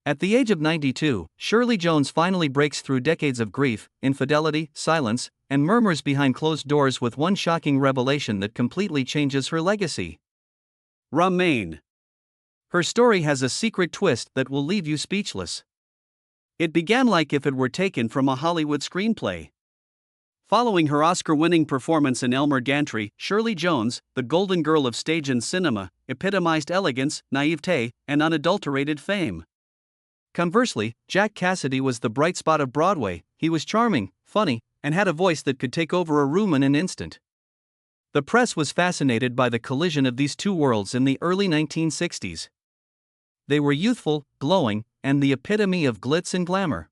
At the age of 92, Shirley Jones finally breaks through decades of grief, infidelity, silence, and murmurs behind closed doors with one shocking revelation that completely changes her legacy. Remain. Her story has a secret twist that will leave you speechless. It began like if it were taken from a Hollywood screenplay. Following her Oscar-winning performance in Elmer Gantry, Shirley Jones, the golden girl of stage and cinema, epitomized elegance, naivete, and unadulterated fame. Conversely, Jack Cassidy was the bright spot of Broadway. He was charming, funny, and had a voice that could take over a room in an instant. The press was fascinated by the collision of these two worlds in the early 1960s. They were youthful, glowing, and the epitome of glitz and glamour.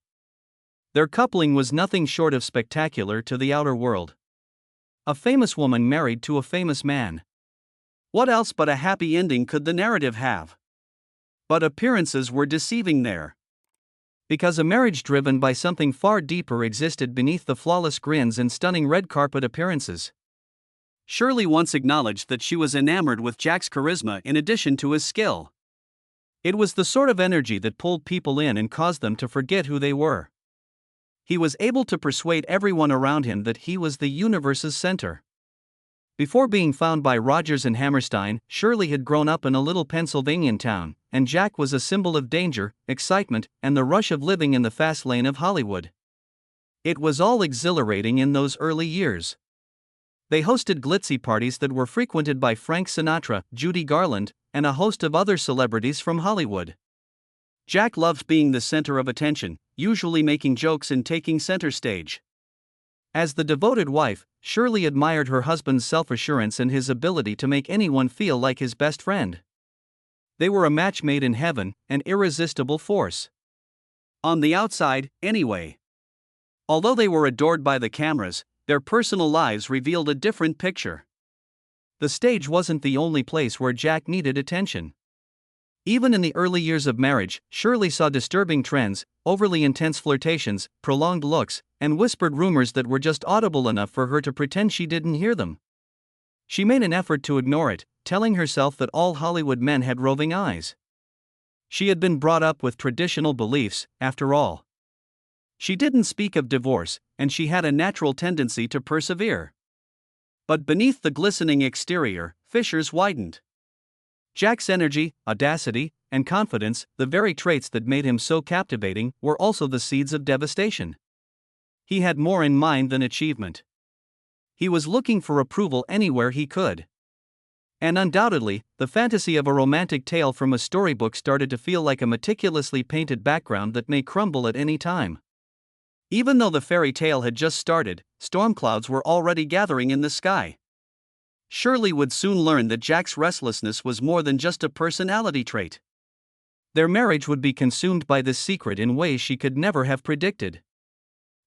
Their coupling was nothing short of spectacular to the outer world. A famous woman married to a famous man. What else but a happy ending could the narrative have? But appearances were deceiving there. Because a marriage driven by something far deeper existed beneath the flawless grins and stunning red carpet appearances. Shirley once acknowledged that she was enamored with Jack's charisma in addition to his skill. It was the sort of energy that pulled people in and caused them to forget who they were. He was able to persuade everyone around him that he was the universe's center. Before being found by Rodgers and Hammerstein, Shirley had grown up in a little Pennsylvanian town, and Jack was a symbol of danger, excitement, and the rush of living in the fast lane of Hollywood. It was all exhilarating in those early years. They hosted glitzy parties that were frequented by Frank Sinatra, Judy Garland, and a host of other celebrities from Hollywood. Jack loved being the center of attention, usually making jokes and taking center stage. As the devoted wife, Shirley admired her husband's self-assurance and his ability to make anyone feel like his best friend. They were a match made in heaven, an irresistible force. On the outside, anyway. Although they were adored by the cameras, their personal lives revealed a different picture. The stage wasn't the only place where Jack needed attention. Even in the early years of marriage, Shirley saw disturbing trends, overly intense flirtations, prolonged looks, and whispered rumors that were just audible enough for her to pretend she didn't hear them. She made an effort to ignore it, telling herself that all Hollywood men had roving eyes. She had been brought up with traditional beliefs, after all. She didn't speak of divorce, and she had a natural tendency to persevere. But beneath the glistening exterior, fissures widened. Jack's energy, audacity, and confidence, the very traits that made him so captivating, were also the seeds of devastation. He had more in mind than achievement. He was looking for approval anywhere he could. And undoubtedly, the fantasy of a romantic tale from a storybook started to feel like a meticulously painted background that may crumble at any time. Even though the fairy tale had just started, storm clouds were already gathering in the sky. Shirley would soon learn that Jack's restlessness was more than just a personality trait. Their marriage would be consumed by this secret in ways she could never have predicted.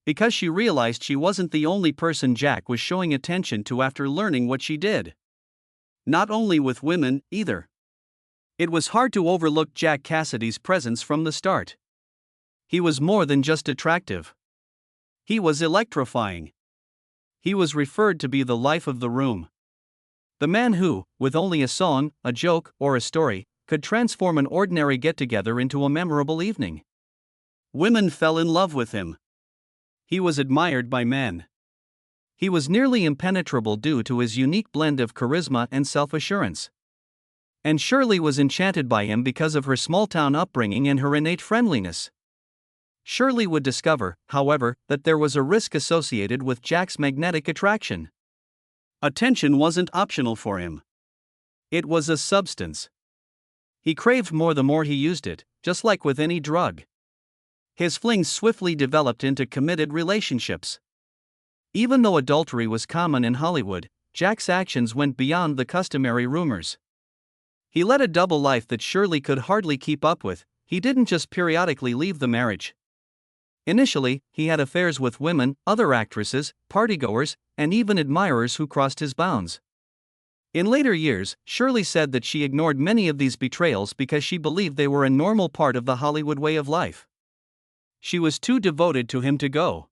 Because she realized she wasn't the only person Jack was showing attention to after learning what she did. Not only with women, either. It was hard to overlook Jack Cassidy's presence from the start. He was more than just attractive. He was electrifying. He was referred to be the life of the room. The man who, with only a song, a joke, or a story, could transform an ordinary get-together into a memorable evening. Women fell in love with him. He was admired by men. He was nearly impenetrable due to his unique blend of charisma and self-assurance. And Shirley was enchanted by him because of her small-town upbringing and her innate friendliness. Shirley would discover, however, that there was a risk associated with Jack's magnetic attraction. Attention wasn't optional for him. It was a substance. He craved more the more he used it, just like with any drug. His flings swiftly developed into committed relationships. Even though adultery was common in Hollywood, Jack's actions went beyond the customary rumors. He led a double life that Shirley could hardly keep up with. He didn't just periodically leave the marriage. Initially, he had affairs with women, other actresses, partygoers, and even admirers who crossed his bounds. In later years, Shirley said that she ignored many of these betrayals because she believed they were a normal part of the Hollywood way of life. She was too devoted to him to go.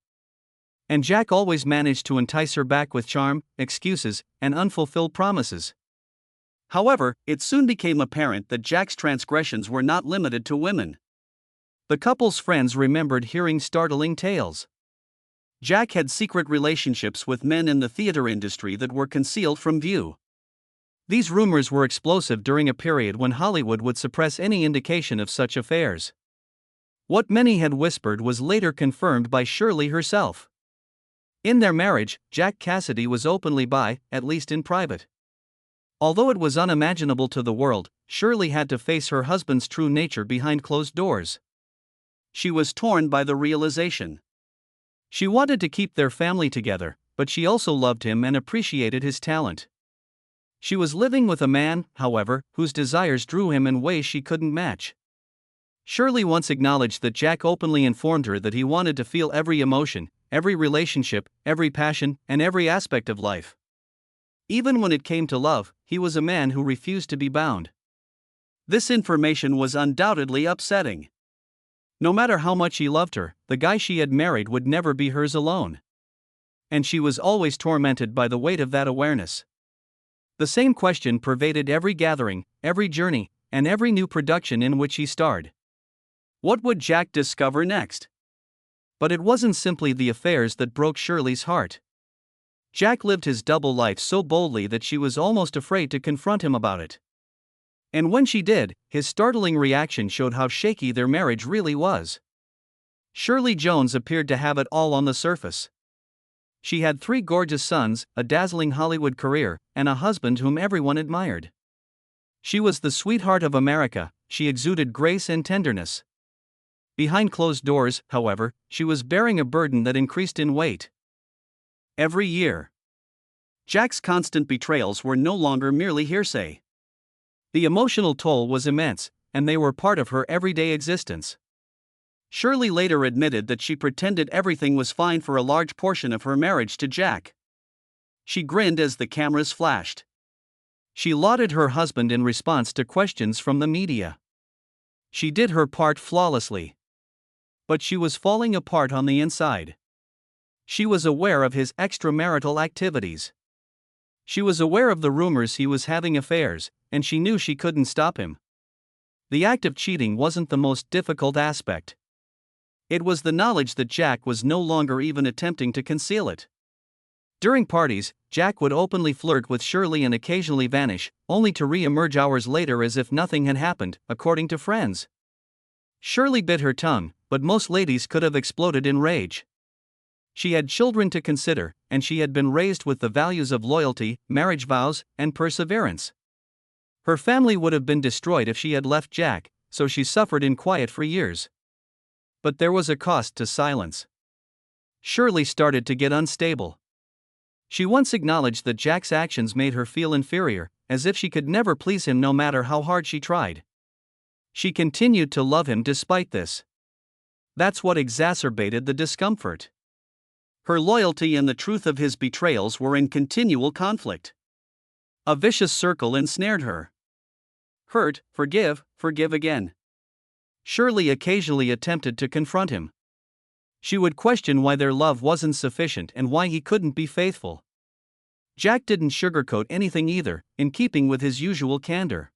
And Jack always managed to entice her back with charm, excuses, and unfulfilled promises. However, it soon became apparent that Jack's transgressions were not limited to women. The couple's friends remembered hearing startling tales. Jack had secret relationships with men in the theater industry that were concealed from view. These rumors were explosive during a period when Hollywood would suppress any indication of such affairs. What many had whispered was later confirmed by Shirley herself. In their marriage, Jack Cassidy was openly bi, at least in private. Although it was unimaginable to the world, Shirley had to face her husband's true nature behind closed doors. She was torn by the realization. She wanted to keep their family together, but she also loved him and appreciated his talent. She was living with a man, however, whose desires drew him in ways she couldn't match. Shirley once acknowledged that Jack openly informed her that he wanted to feel every emotion, every relationship, every passion, and every aspect of life. Even when it came to love, he was a man who refused to be bound. This information was undoubtedly upsetting. No matter how much he loved her, the guy she had married would never be hers alone. And she was always tormented by the weight of that awareness. The same question pervaded every gathering, every journey, and every new production in which he starred. What would Jack discover next? But it wasn't simply the affairs that broke Shirley's heart. Jack lived his double life so boldly that she was almost afraid to confront him about it. And when she did, his startling reaction showed how shaky their marriage really was. Shirley Jones appeared to have it all on the surface. She had 3 gorgeous sons, a dazzling Hollywood career, and a husband whom everyone admired. She was the sweetheart of America, she exuded grace and tenderness. Behind closed doors, however, she was bearing a burden that increased in weight. Every year, Jack's constant betrayals were no longer merely hearsay. The emotional toll was immense, and they were part of her everyday existence. Shirley later admitted that she pretended everything was fine for a large portion of her marriage to Jack. She grinned as the cameras flashed. She lauded her husband in response to questions from the media. She did her part flawlessly. But she was falling apart on the inside. She was aware of his extramarital activities. She was aware of the rumors he was having affairs, and she knew she couldn't stop him. The act of cheating wasn't the most difficult aspect. It was the knowledge that Jack was no longer even attempting to conceal it. During parties, Jack would openly flirt with Shirley and occasionally vanish, only to re-emerge hours later as if nothing had happened, according to friends. Shirley bit her tongue, but most ladies could have exploded in rage. She had children to consider, and she had been raised with the values of loyalty, marriage vows, and perseverance. Her family would have been destroyed if she had left Jack, so she suffered in quiet for years. But there was a cost to silence. Shirley started to get unstable. She once acknowledged that Jack's actions made her feel inferior, as if she could never please him no matter how hard she tried. She continued to love him despite this. That's what exacerbated the discomfort. Her loyalty and the truth of his betrayals were in continual conflict. A vicious circle ensnared her. Hurt, forgive, forgive again. Shirley occasionally attempted to confront him. She would question why their love wasn't sufficient and why he couldn't be faithful. Jack didn't sugarcoat anything either, in keeping with his usual candor.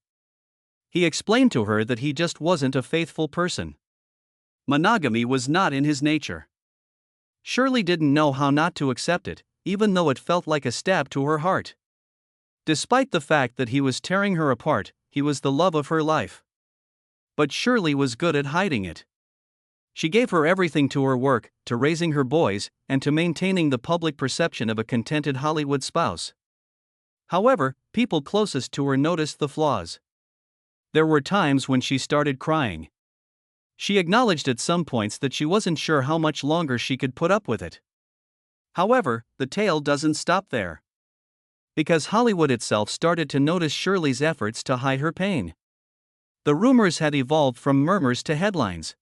He explained to her that he just wasn't a faithful person. Monogamy was not in his nature. Shirley didn't know how not to accept it, even though it felt like a stab to her heart. Despite the fact that he was tearing her apart, he was the love of her life. But Shirley was good at hiding it. She gave her everything, to her work, to raising her boys, and to maintaining the public perception of a contented Hollywood spouse. However, people closest to her noticed the flaws. There were times when she started crying. She acknowledged at some points that she wasn't sure how much longer she could put up with it. However, the tale doesn't stop there. Because Hollywood itself started to notice Shirley's efforts to hide her pain. The rumors had evolved from murmurs to headlines.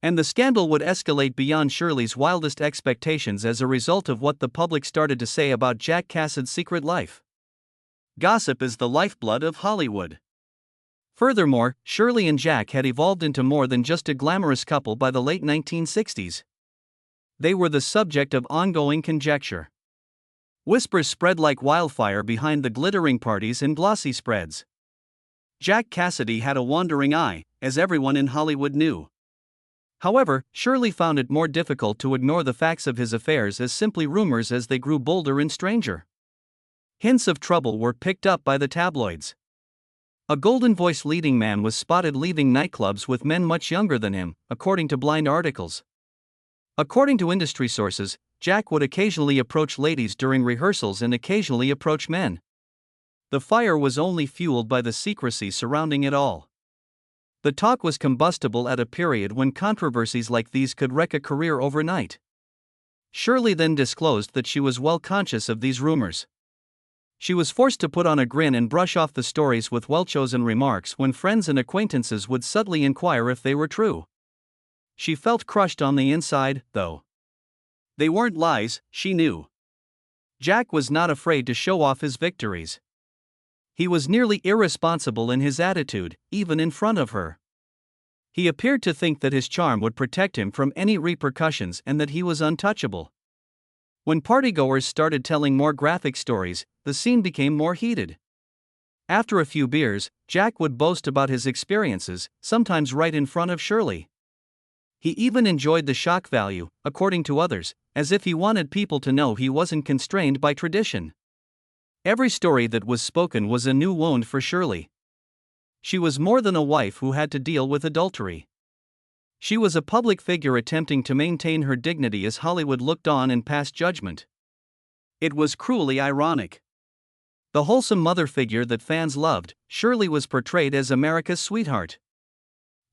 And the scandal would escalate beyond Shirley's wildest expectations as a result of what the public started to say about Jack Cassidy's secret life. Gossip is the lifeblood of Hollywood. Furthermore, Shirley and Jack had evolved into more than just a glamorous couple by the late 1960s. They were the subject of ongoing conjecture. Whispers spread like wildfire behind the glittering parties and glossy spreads. Jack Cassidy had a wandering eye, as everyone in Hollywood knew. However, Shirley found it more difficult to ignore the facts of his affairs as simply rumors as they grew bolder and stranger. Hints of trouble were picked up by the tabloids. A golden-voiced leading man was spotted leaving nightclubs with men much younger than him, according to blind articles. According to industry sources, Jack would occasionally approach ladies during rehearsals and occasionally approach men. The fire was only fueled by the secrecy surrounding it all. The talk was combustible at a period when controversies like these could wreck a career overnight. Shirley then disclosed that she was well conscious of these rumors. She was forced to put on a grin and brush off the stories with well-chosen remarks when friends and acquaintances would subtly inquire if they were true. She felt crushed on the inside, though. They weren't lies, she knew. Jack was not afraid to show off his victories. He was nearly irresponsible in his attitude, even in front of her. He appeared to think that his charm would protect him from any repercussions and that he was untouchable. When partygoers started telling more graphic stories, the scene became more heated. After a few beers, Jack would boast about his experiences, sometimes right in front of Shirley. He even enjoyed the shock value, according to others, as if he wanted people to know he wasn't constrained by tradition. Every story that was spoken was a new wound for Shirley. She was more than a wife who had to deal with adultery. She was a public figure attempting to maintain her dignity as Hollywood looked on and passed judgment. It was cruelly ironic. The wholesome mother figure that fans loved, Shirley was portrayed as America's sweetheart.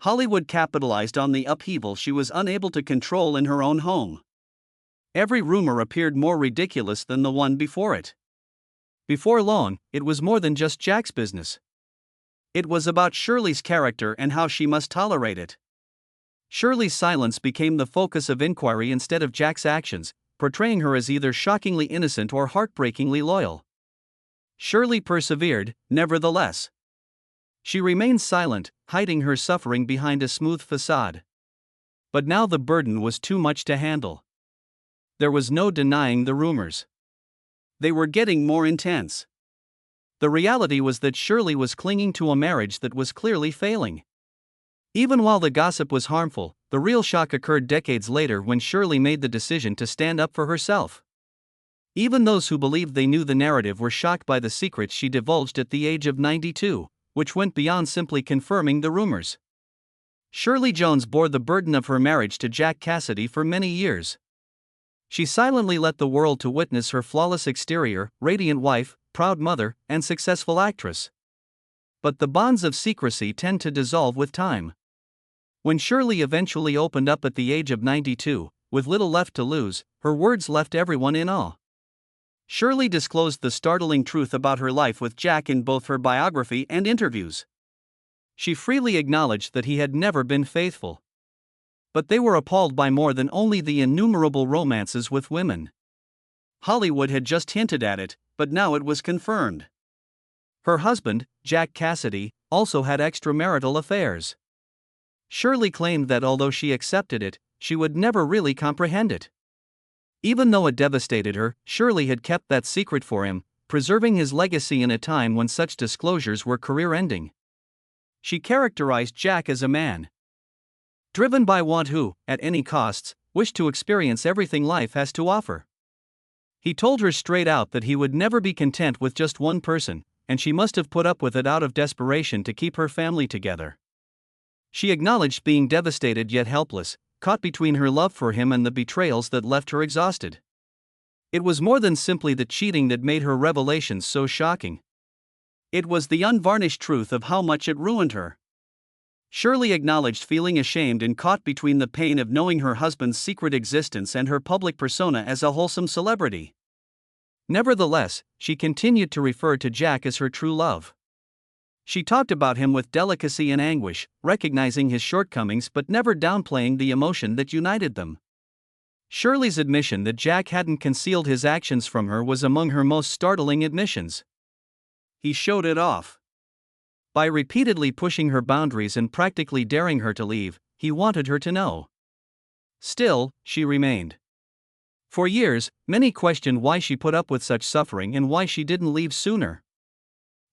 Hollywood capitalized on the upheaval she was unable to control in her own home. Every rumor appeared more ridiculous than the one before it. Before long, it was more than just Jack's business. It was about Shirley's character and how she must tolerate it. Shirley's silence became the focus of inquiry instead of Jack's actions, portraying her as either shockingly innocent or heartbreakingly loyal. Shirley persevered, nevertheless. She remained silent, hiding her suffering behind a smooth facade. But now the burden was too much to handle. There was no denying the rumors. They were getting more intense. The reality was that Shirley was clinging to a marriage that was clearly failing. Even while the gossip was harmful, the real shock occurred decades later when Shirley made the decision to stand up for herself. Even those who believed they knew the narrative were shocked by the secrets she divulged at the age of 92, which went beyond simply confirming the rumors. Shirley Jones bore the burden of her marriage to Jack Cassidy for many years. She silently let the world to witness her flawless exterior, radiant wife, proud mother, and successful actress. But the bonds of secrecy tend to dissolve with time. When Shirley eventually opened up at the age of 92, with little left to lose, her words left everyone in awe. Shirley disclosed the startling truth about her life with Jack in both her biography and interviews. She freely acknowledged that he had never been faithful. But they were appalled by more than only the innumerable romances with women. Hollywood had just hinted at it, but now it was confirmed. Her husband, Jack Cassidy, also had extramarital affairs. Shirley claimed that although she accepted it, she would never really comprehend it. Even though it devastated her, Shirley had kept that secret for him, preserving his legacy in a time when such disclosures were career-ending. She characterized Jack as a man driven by want who, at any costs, wished to experience everything life has to offer. He told her straight out that he would never be content with just one person, and she must have put up with it out of desperation to keep her family together. She acknowledged being devastated yet helpless, caught between her love for him and the betrayals that left her exhausted. It was more than simply the cheating that made her revelations so shocking. It was the unvarnished truth of how much it ruined her. Shirley acknowledged feeling ashamed and caught between the pain of knowing her husband's secret existence and her public persona as a wholesome celebrity. Nevertheless, she continued to refer to Jack as her true love. She talked about him with delicacy and anguish, recognizing his shortcomings but never downplaying the emotion that united them. Shirley's admission that Jack hadn't concealed his actions from her was among her most startling admissions. He showed it off. By repeatedly pushing her boundaries and practically daring her to leave, he wanted her to know. Still, she remained. For years, many questioned why she put up with such suffering and why she didn't leave sooner.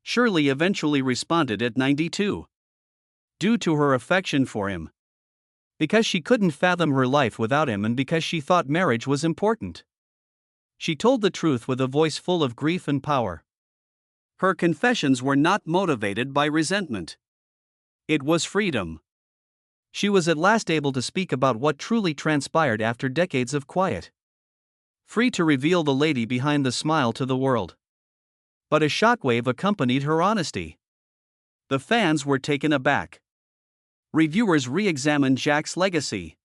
Shirley eventually responded at 92. Due to her affection for him. Because she couldn't fathom her life without him and because she thought marriage was important. She told the truth with a voice full of grief and power. Her confessions were not motivated by resentment. It was freedom. She was at last able to speak about what truly transpired after decades of quiet. Free to reveal the lady behind the smile to the world. But a shockwave accompanied her honesty. The fans were taken aback. Reviewers re-examined Jack's legacy.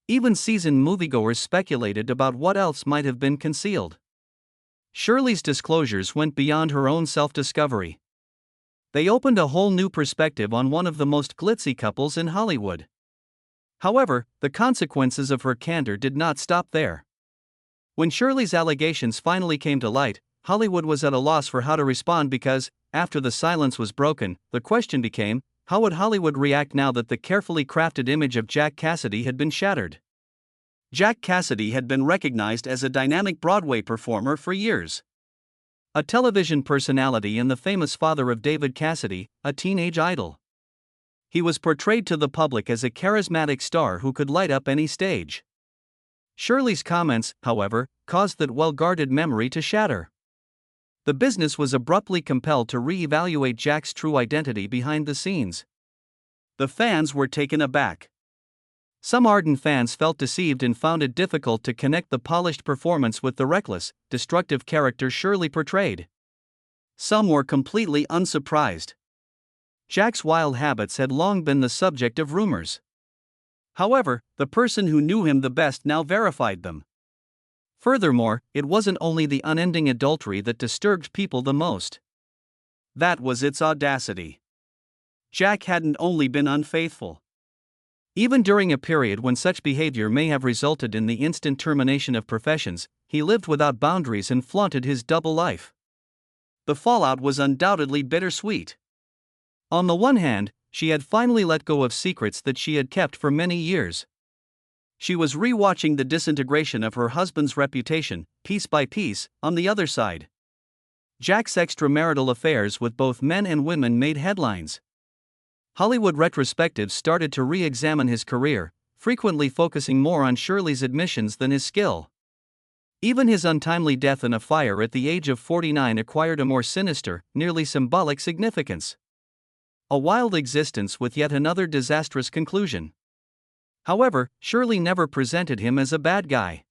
Even seasoned moviegoers speculated about what else might have been concealed. Shirley's disclosures went beyond her own self-discovery. They opened a whole new perspective on one of the most glitzy couples in Hollywood. However, the consequences of her candor did not stop there. When Shirley's allegations finally came to light, Hollywood was at a loss for how to respond because, after the silence was broken, the question became, how would Hollywood react now that the carefully crafted image of Jack Cassidy had been shattered? Jack Cassidy had been recognized as a dynamic Broadway performer for years. A television personality and the famous father of David Cassidy, a teenage idol. He was portrayed to the public as a charismatic star who could light up any stage. Shirley's comments, however, caused that well-guarded memory to shatter. The business was abruptly compelled to re-evaluate Jack's true identity behind the scenes. The fans were taken aback. Some ardent fans felt deceived and found it difficult to connect the polished performance with the reckless, destructive character Shirley portrayed. Some were completely unsurprised. Jack's wild habits had long been the subject of rumors. However, the person who knew him the best now verified them. Furthermore, it wasn't only the unending adultery that disturbed people the most. That was its audacity. Jack hadn't only been unfaithful. Even during a period when such behavior may have resulted in the instant termination of professions, he lived without boundaries and flaunted his double life. The fallout was undoubtedly bittersweet. On the one hand, she had finally let go of secrets that she had kept for many years. She was re-watching the disintegration of her husband's reputation, piece by piece. On the other side, Jack's extramarital affairs with both men and women made headlines. Hollywood retrospectives started to re-examine his career, frequently focusing more on Shirley's admissions than his skill. Even his untimely death in a fire at the age of 49 acquired a more sinister, nearly symbolic significance. A wild existence with yet another disastrous conclusion. However, Shirley never presented him as a bad guy.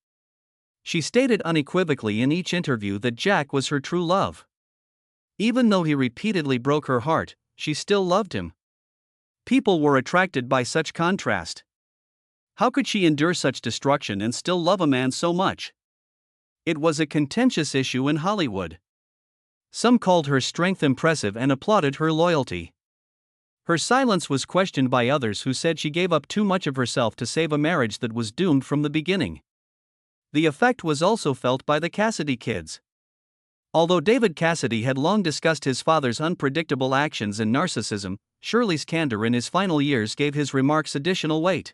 She stated unequivocally in each interview that Jack was her true love. Even though he repeatedly broke her heart, she still loved him. People were attracted by such contrast. How could she endure such destruction and still love a man so much? It was a contentious issue in Hollywood. Some called her strength impressive and applauded her loyalty. Her silence was questioned by others who said she gave up too much of herself to save a marriage that was doomed from the beginning. The effect was also felt by the Cassidy kids. Although David Cassidy had long discussed his father's unpredictable actions and narcissism, Shirley's candor in his final years gave his remarks additional weight.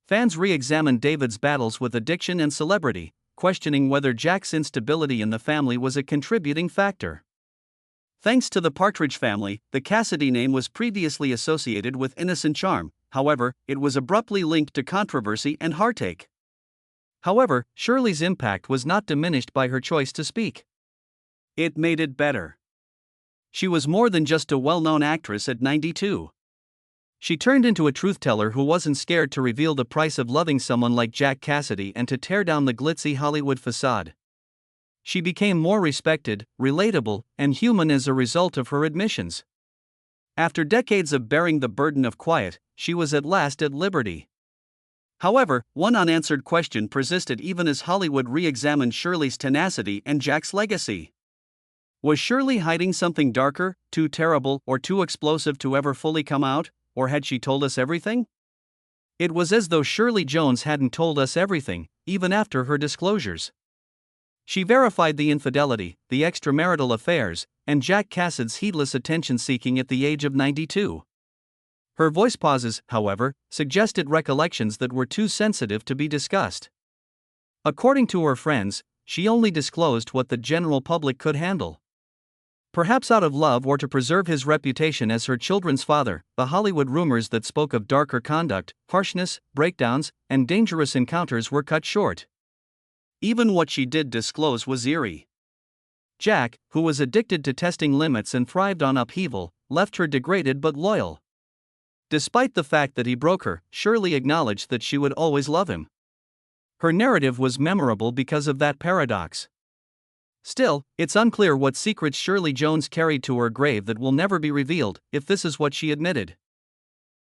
Fans re-examined David's battles with addiction and celebrity, questioning whether Jack's instability in the family was a contributing factor. Thanks to the Partridge family, the Cassidy name was previously associated with innocent charm. However, it was abruptly linked to controversy and heartache. However, Shirley's impact was not diminished by her choice to speak. It made it better. She was more than just a well-known actress at 92. She turned into a truth-teller who wasn't scared to reveal the price of loving someone like Jack Cassidy and to tear down the glitzy Hollywood facade. She became more respected, relatable, and human as a result of her admissions. After decades of bearing the burden of quiet, she was at last at liberty. However, one unanswered question persisted even as Hollywood re-examined Shirley's tenacity and Jack's legacy. Was Shirley hiding something darker, too terrible, or too explosive to ever fully come out, or had she told us everything? It was as though Shirley Jones hadn't told us everything, even after her disclosures. She verified the infidelity, the extramarital affairs, and Jack Cassidy's heedless attention-seeking at the age of 92. Her voice pauses, however, suggested recollections that were too sensitive to be discussed. According to her friends, she only disclosed what the general public could handle. Perhaps out of love or to preserve his reputation as her children's father, the Hollywood rumors that spoke of darker conduct, harshness, breakdowns, and dangerous encounters were cut short. Even what she did disclose was eerie. Jack, who was addicted to testing limits and thrived on upheaval, left her degraded but loyal. Despite the fact that he broke her, Shirley acknowledged that she would always love him. Her narrative was memorable because of that paradox. Still, it's unclear what secrets Shirley Jones carried to her grave that will never be revealed, if this is what she admitted.